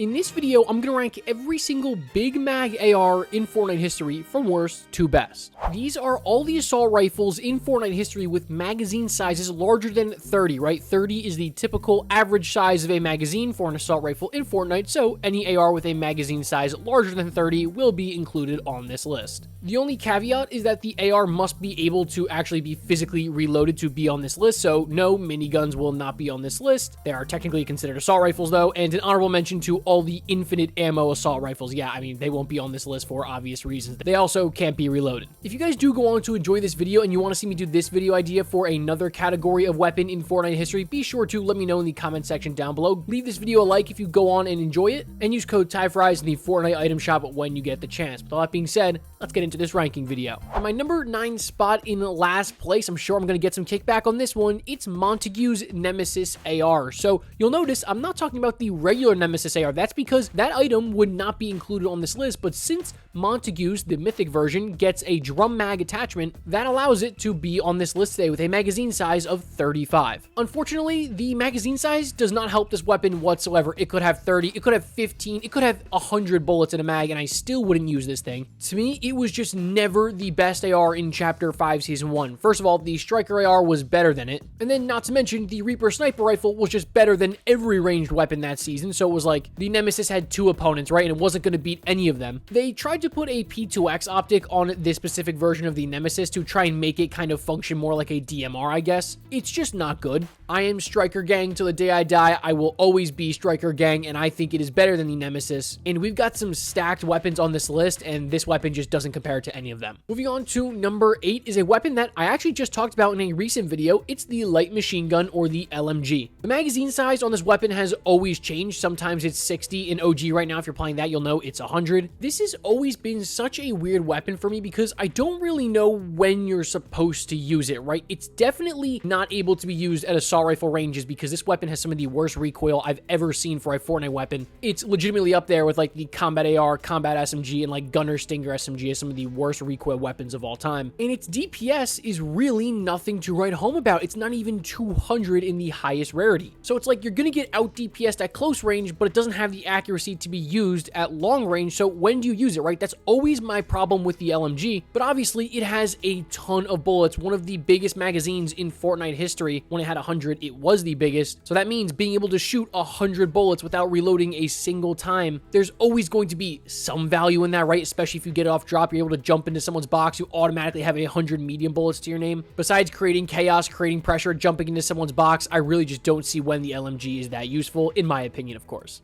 In this video, I'm going to rank every single Big Mag AR in Fortnite history from worst to best. These are all the assault rifles in Fortnite history with magazine sizes larger than 30, right? 30 is the typical average size of a magazine for an assault rifle in Fortnite, so any AR with a magazine size larger than 30 will be included on this list. The only caveat is that the AR must be able to actually be physically reloaded to be on this list, so no, miniguns will not be on this list. They are technically considered assault rifles though, and an honorable mention to all the infinite ammo assault rifles. Yeah, I mean, they won't be on this list for obvious reasons. They also can't be reloaded. If you guys do go on to enjoy this video and you want to see me do this video idea for another category of weapon in Fortnite history, be sure to let me know in the comment section down below. Leave this video a like if you go on and enjoy it, and use code TYFRYZ in the Fortnite item shop when you get the chance. With all that being said, let's get into this ranking video. In my number 9 spot in last place, I'm sure I'm going to get some kickback on this one, it's Montague's Nemesis AR. So you'll notice I'm not talking about the regular Nemesis AR. That's because that item would not be included on this list, but since Montague's, the mythic version, gets a drum mag attachment, that allows it to be on this list today with a magazine size of 35. Unfortunately, the magazine size does not help this weapon whatsoever. It could have 30, it could have 15, it could have 100 bullets in a mag, and I still wouldn't use this thing. To me, it was just never the best AR in Chapter 5 Season 1. First of all, the Striker AR was better than it, and then not to mention, the Reaper Sniper Rifle was just better than every ranged weapon that season, so it was like, the Nemesis had 2 opponents, right, and it wasn't going to beat any of them. They tried to put a P2X optic on this specific version of the Nemesis to try and make it kind of function more like a DMR, I guess. It's just not good. I am Striker Gang till the day I die. I will always be Striker Gang, and I think it is better than the Nemesis. And we've got some stacked weapons on this list, and this weapon just doesn't compare to any of them. Moving on to number 8 is a weapon that I actually just talked about in a recent video. It's the light machine gun, or the LMG. The magazine size on this weapon has always changed. Sometimes it's 60 in OG right now. If you're playing that, you'll know it's 100. This has always been such a weird weapon for me because I don't really know when you're supposed to use it, right? It's definitely not able to be used at assault rifle ranges because this weapon has some of the worst recoil I've ever seen for a Fortnite weapon. It's legitimately up there with like the Combat AR, Combat SMG, and like Gunner Stinger SMG as some of the worst recoil weapons of all time. And its DPS is really nothing to write home about. It's not even 200 in the highest rarity. So it's like you're gonna get out DPS'd at close range, but it doesn't have the accuracy to be used at long range. So when do you use it, right? That's always my problem with the LMG, but obviously it has a ton of bullets. One of the biggest magazines in Fortnite history. When it had 100, it was the biggest. So that means being able to shoot 100 bullets without reloading a single time. There's always going to be some value in that, right? Especially if you get it off drop, you're able to jump into someone's box, you automatically have 100 medium bullets to your name. Besides creating chaos, creating pressure, jumping into someone's box, I really just don't see when the LMG is that useful, in my opinion, of course.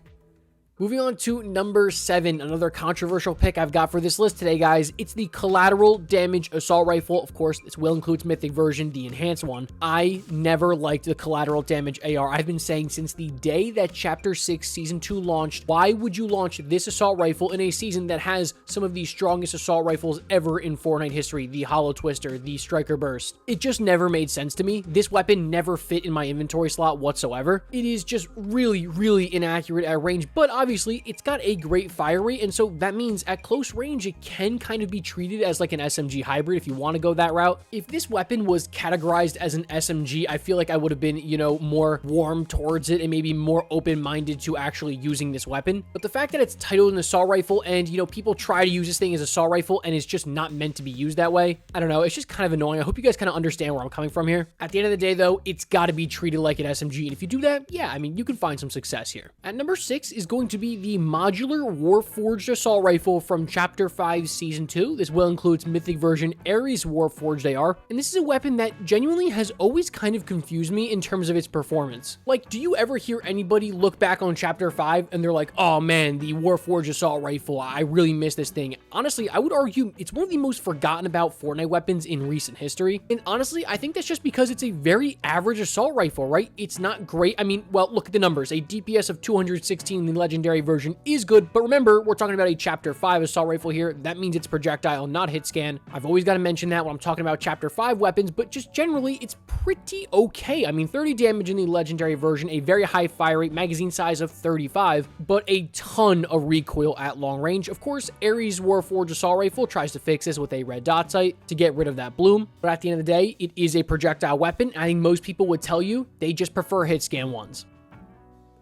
Moving on to number 7, another controversial pick I've got for this list today, guys. It's the Collateral Damage Assault Rifle. Of course, this will include Mythic version, the enhanced one. I never liked the Collateral Damage AR. I've been saying since the day that Chapter 6 Season 2 launched, why would you launch this assault rifle in a season that has some of the strongest assault rifles ever in Fortnite history? The Hollow Twister, the Striker Burst. It just never made sense to me. This weapon never fit in my inventory slot whatsoever. It is just really, really inaccurate at range, but obviously it's got a great fire rate, and so that means at close range it can kind of be treated as like an SMG hybrid if you want to go that route. If this weapon was categorized as an SMG, I feel like I would have been, you know, more warm towards it and maybe more open-minded to actually using this weapon. But the fact that it's titled an assault rifle and, you know, people try to use this thing as assault rifle and it's just not meant to be used that way, I don't know, it's just kind of annoying. I hope you guys kind of understand where I'm coming from here. At the end of the day though, it's got to be treated like an SMG, and if you do that, yeah, I mean, you can find some success here. At number 6 is going to be the modular Warforged assault rifle from Chapter 5 Season 2. This will include Mythic version Ares Warforged AR, and this is a weapon that genuinely has always kind of confused me in terms of its performance. Like, do you ever hear anybody look back on Chapter 5 and they're like, oh man, the Warforged assault rifle, I really miss this thing? Honestly, I would argue it's one of the most forgotten about Fortnite weapons in recent history, and honestly, I think that's just because it's a very average assault rifle, right? It's not great. I mean, well, look at the numbers. A DPS of 216 in the legendary version is good, but remember, we're talking about a Chapter 5 assault rifle here. That means it's projectile, not hit scan. I've always got to mention that when I'm talking about Chapter 5 weapons, but just generally, it's pretty okay. I mean, 30 damage in the legendary version, a very high fire rate, magazine size of 35, but a ton of recoil at long range. Of course, Ares Warforged assault rifle tries to fix this with a red dot sight to get rid of that bloom, but at the end of the day, it is a projectile weapon. I think most people would tell you they just prefer hit scan ones.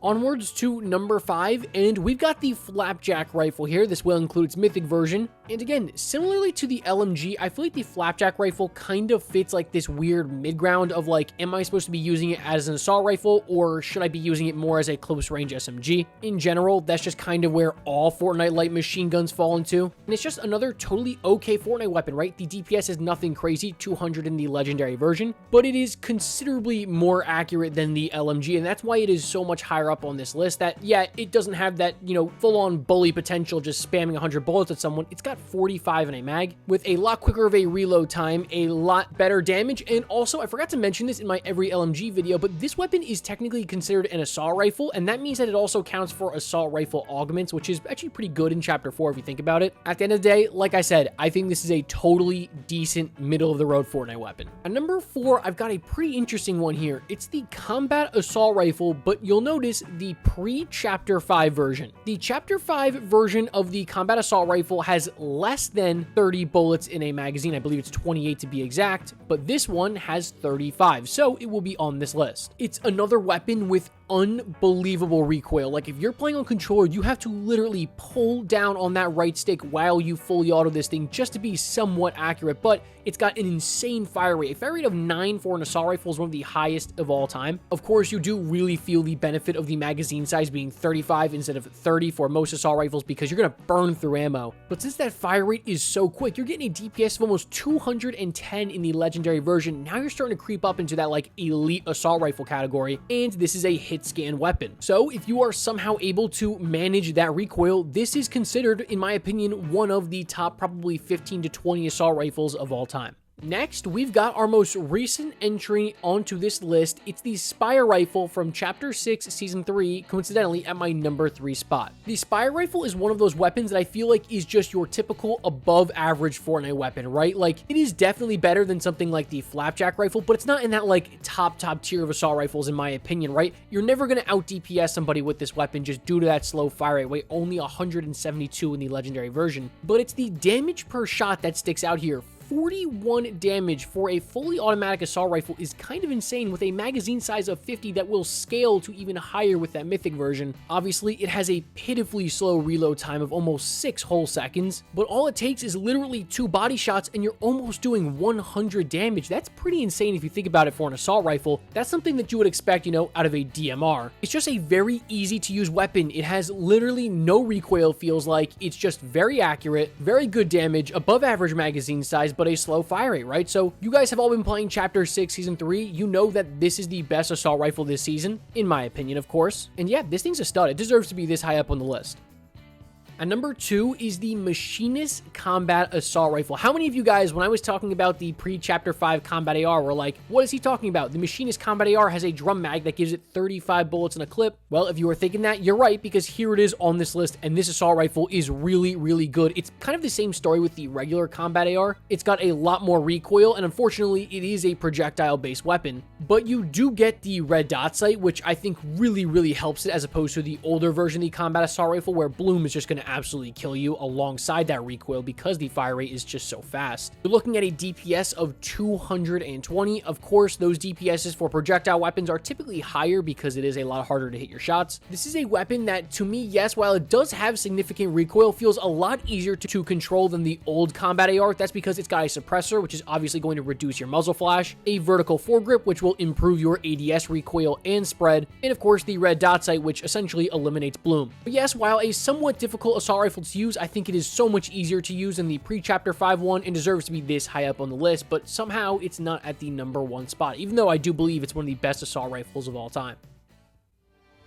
Onwards to number 5, and we've got the Flapjack rifle here. This will include its mythic version. And again, similarly to the LMG, I feel like the Flapjack rifle kind of fits like this weird mid-ground of like, am I supposed to be using it as an assault rifle, or should I be using it more as a close-range SMG? In general, that's just kind of where all Fortnite light machine guns fall into. And it's just another totally okay Fortnite weapon, right? The DPS is nothing crazy, 200 in the legendary version, but it is considerably more accurate than the LMG, and that's why it is so much higher up on this list. That, yeah, it doesn't have that, you know, full-on bully potential just spamming 100 bullets at someone. It's got 45 in a mag, with a lot quicker of a reload time, a lot better damage, and also, I forgot to mention this in my every LMG video, but this weapon is technically considered an assault rifle, and that means that it also counts for assault rifle augments, which is actually pretty good in Chapter 4 if you think about it. At the end of the day, like I said, I think this is a totally decent middle-of-the-road Fortnite weapon. At number 4, I've got a pretty interesting one here. It's the Combat Assault Rifle, but you'll notice the pre-Chapter 5 version. The Chapter 5 version of the Combat Assault Rifle has less than 30 bullets in a magazine. I believe it's 28 to be exact, but this one has 35, so it will be on this list. It's another weapon with unbelievable recoil. Like, if you're playing on controller, you have to literally pull down on that right stick while you fully auto this thing just to be somewhat accurate, but it's got an insane fire rate. A fire rate of 9 for an assault rifle is one of the highest of all time. Of course, you do really feel the benefit of the magazine size being 35 instead of 30 for most assault rifles because you're going to burn through ammo. But since that fire rate is so quick, you're getting a DPS of almost 210 in the legendary version. Now you're starting to creep up into that like elite assault rifle category, and this is a hit scan weapon. So if you are somehow able to manage that recoil, this is considered, in my opinion, one of the top probably 15 to 20 assault rifles of all time. Next, we've got our most recent entry onto this list. It's the Spire Rifle from Chapter 6, Season 3, coincidentally at my number 3 spot. The Spire Rifle is one of those weapons that I feel like is just your typical above-average Fortnite weapon, right? Like, it is definitely better than something like the Flapjack Rifle, but it's not in that, like, top tier of assault rifles, in my opinion, right? You're never going to out-DPS somebody with this weapon just due to that slow fire rate. Wait, only 172 in the legendary version. But it's the damage per shot that sticks out here. 41 damage for a fully automatic assault rifle is kind of insane, with a magazine size of 50 that will scale to even higher with that mythic version. Obviously, it has a pitifully slow reload time of almost 6 whole seconds, but all it takes is literally 2 body shots and you're almost doing 100 damage. That's pretty insane if you think about it for an assault rifle. That's something that you would expect, you know, out of a DMR. It's just a very easy to use weapon. It has literally no recoil, feels like. It's just very accurate, very good damage, above average magazine size, but a slow fire rate, right? So you guys have all been playing Chapter 6 Season 3. You know that this is the best assault rifle this season, in my opinion, of course. And yeah, this thing's a stud. It deserves to be this high up on the list. And number 2 is the Machinist Combat Assault Rifle. How many of you guys, when I was talking about the pre-Chapter 5 Combat AR, were like, what is he talking about? The Machinist Combat AR has a drum mag that gives it 35 bullets in a clip. Well, if you were thinking that, you're right, because here it is on this list, and this assault rifle is really, really good. It's kind of the same story with the regular Combat AR. It's got a lot more recoil, and unfortunately, it is a projectile-based weapon. But you do get the red dot sight, which I think really, really helps it, as opposed to the older version of the Combat Assault Rifle, where Bloom is just going to absolutely kill you alongside that recoil because the fire rate is just so fast. You're looking at a DPS of 220. Of course, those DPSs for projectile weapons are typically higher because it is a lot harder to hit your shots. This is a weapon that, to me, yes, while it does have significant recoil, feels a lot easier to control than the old Combat AR. That's because it's got a suppressor, which is obviously going to reduce your muzzle flash, a vertical foregrip, which will improve your ADS recoil and spread, and of course the red dot sight, which essentially eliminates Bloom. But yes, while a somewhat difficult assault rifle to use, I think it is so much easier to use than the pre-Chapter 5 one and deserves to be this high up on the list, but somehow it's not at the number 1 spot, even though I do believe it's one of the best assault rifles of all time.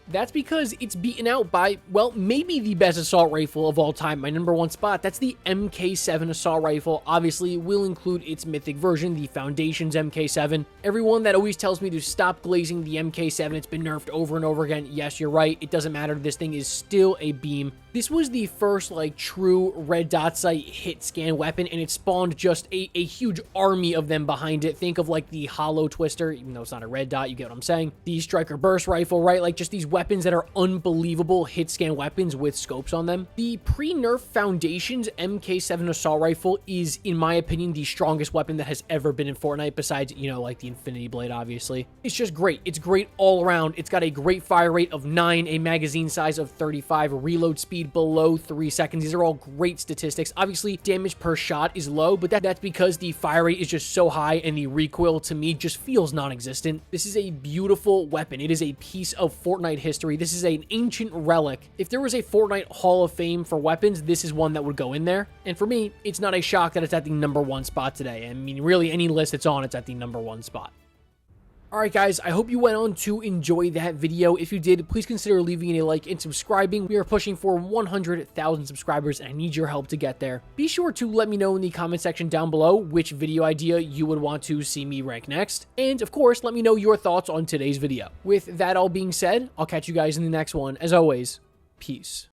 That's because it's beaten out by, well, maybe the best assault rifle of all time, my number 1 spot. That's the MK7 assault rifle. Obviously, will include its mythic version, the Foundation's MK7. Everyone that always tells me to stop glazing the MK7, it's been nerfed over and over again. Yes, you're right. It doesn't matter. This thing is still a beam. This was the first, like, true red dot sight hit scan weapon, and it spawned just a huge army of them behind it. Think of, like, the Hollow Twister, even though it's not a red dot, you get what I'm saying. The Striker Burst rifle, right? Like, just these weapons that are unbelievable hit scan weapons with scopes on them. The pre-nerf Foundations MK7 assault rifle is, in my opinion, the strongest weapon that has ever been in Fortnite, besides, you know, like the Infinity Blade, obviously. It's just great. It's great all around. It's got a great fire rate of 9, a magazine size of 35, reload speed below 3 seconds. These are all great statistics. Obviously, damage per shot is low, but that's because the fire rate is just so high and the recoil, to me, just feels non-existent. This is a beautiful weapon. It is a piece of Fortnite history. This is an ancient relic. If there was a Fortnite Hall of Fame for weapons, this is one that would go in there. And for me, it's not a shock that it's at the #1 spot today. I mean, really, any list it's on, it's at the #1 spot. Alright guys, I hope you went on to enjoy that video. If you did, please consider leaving a like and subscribing. We are pushing for 100,000 subscribers and I need your help to get there. Be sure to let me know in the comment section down below which video idea you would want to see me rank next. And of course, let me know your thoughts on today's video. With that all being said, I'll catch you guys in the next one. As always, peace.